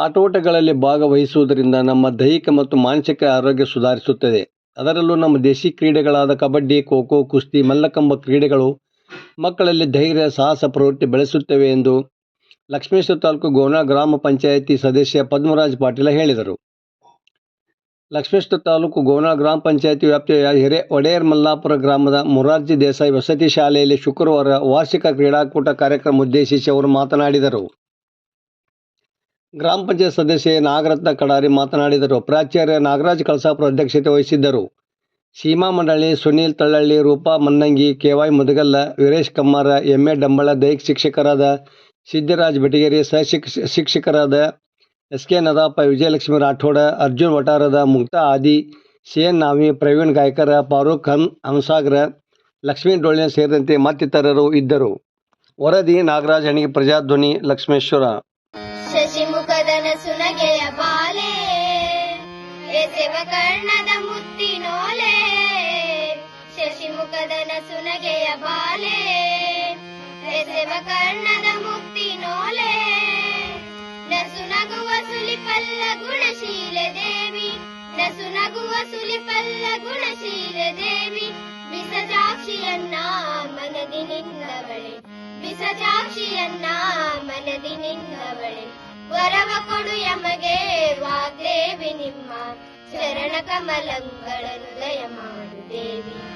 ಆಟೋಟಗಳಲ್ಲಿ ಭಾಗವಹಿಸುವುದರಿಂದ ನಮ್ಮ ದೈಹಿಕ ಮತ್ತು ಮಾನಸಿಕ ಆರೋಗ್ಯ ಸುಧಾರಿಸುತ್ತದೆ. ಅದರಲ್ಲೂ ನಮ್ಮ ದೇಶಿ ಕ್ರೀಡೆಗಳಾದ ಕಬಡ್ಡಿ, ಖೋ-ಖೋ, ಕುಸ್ತಿ, ಮಲ್ಲಕಂಬ ಕ್ರೀಡೆಗಳು ಮಕ್ಕಳಲ್ಲಿ ಧೈರ್ಯ, ಸಾಹಸ ಪ್ರವೃತ್ತಿ ಬೆಳೆಸುತ್ತವೆ ಎಂದು ಲಕ್ಷ್ಮೇಶ್ವರ ತಾಲೂಕು ಗೋನಾಳ ಗ್ರಾಮ ಪಂಚಾಯಿತಿ ಸದಸ್ಯ ಪದ್ಮರಾಜ ಪಾಟೀಲ ಹೇಳಿದರು. ಲಕ್ಷ್ಮೇಶ್ವರ ತಾಲೂಕು ಗೋನಾಳ ಗ್ರಾಮ ಪಂಚಾಯಿತಿ ವ್ಯಾಪ್ತಿಯ ಒಡೆಯರ್ ಮಲ್ಲಾಪುರ ಗ್ರಾಮದ ಮೊರಾರ್ಜಿ ದೇಸಾಯಿ ವಸತಿ ಶಾಲೆಯಲ್ಲಿ ಶುಕ್ರವಾರ ವಾರ್ಷಿಕ ಕ್ರೀಡಾಕೂಟ ಕಾರ್ಯಕ್ರಮ ಉದ್ದೇಶಿಸಿ ಅವರು ಮಾತನಾಡಿದರು. ಗ್ರಾಮ ಪಂಚಾಯತ್ ಸದಸ್ಯೆ ನಾಗರತ್ನ ಕಡಾರಿ ಮಾತನಾಡಿದರು. ಪ್ರಾಚಾರ್ಯ ನಾಗರಾಜ್ ಕಳಸಾಪುರ ಅಧ್ಯಕ್ಷತೆ ವಹಿಸಿದ್ದರು. ಸೀಮಾ ಮಂಡಳಿ, ಸುನೀಲ್ ತಳ್ಳಳ್ಳಿ, ರೂಪಾ ಮನ್ನಂಗಿ, ಕೆ.ವೈ. ಮುದಗಲ್ಲ, ವೀರೇಶ್ ಕಮ್ಮಾರ, ಎಂ.ಎ. ಡಂಬಳ, ದೈಹಿಕ ಶಿಕ್ಷಕರಾದ ಸಿದ್ದರಾಜ್ ಬೆಟಗೇರಿ, ಶಿಕ್ಷಕರಾದ ಎಸ್.ಕೆ. ನದಾಪ, ವಿಜಯಲಕ್ಷ್ಮಿ ರಾಠೋಡ, ಅರ್ಜುನ್ ವಟಾರದ, ಮುಕ್ತಾ ಆದಿ, ಸಿ.ಎನ್. ನಾವಿ, ಪ್ರವೀಣ್ ಗಾಯಕರ, ಫಾರೂಕ್ ಹಂಸಾಗರ, ಲಕ್ಷ್ಮೀ ಡೊಳ್ಳಿನ ಸೇರಿದಂತೆ ಮತ್ತಿತರರು ಇದ್ದರು. ವರದಿ ನಾಗರಾಜ್ ಹಣಿಗೆ, ಪ್ರಜಾಧ್ವನಿ, ಲಕ್ಷ್ಮೇಶ್ವರ. ಶಶಿಮುಖದ ನಸುನಗೆಯ ಬಾಲೆ ಕರ್ಣದ ಮುತ್ತಿನೋಲೆ, ಶಶಿಮುಖದ ನಸುನಗೆಯ ಬಾಲೆ ಕರ್ಣದ ಮುತ್ತಿನೋಲೆ, ನಸುನಗುವ ಸುಲಿಪಲ್ಲ ಗುಣಶೀಲ ದೇವಿ, ನಸುನಗುವ ಸುಲಿಪಲ್ಲ ಗುಣಶೀಲ ದೇವಿ, ಬಿಸಜಾಕ್ಷಿಯನ್ನ ಮನದಿ ನಿನ್ನವಳೆ, ಬಿಸಜಾಕ್ಷಿಯನ್ನ ಮನದಿ ನಿನ್ನವಳೆ, ವರವ ಕೊಡು ಯಮಗೆ ವಾಗ್ದೇವಿ ನಿಮ್ಮ ಚರಣ ಕಮಲಗಳನ್ನು ದಯ ಮಾಡು ದೇವಿ.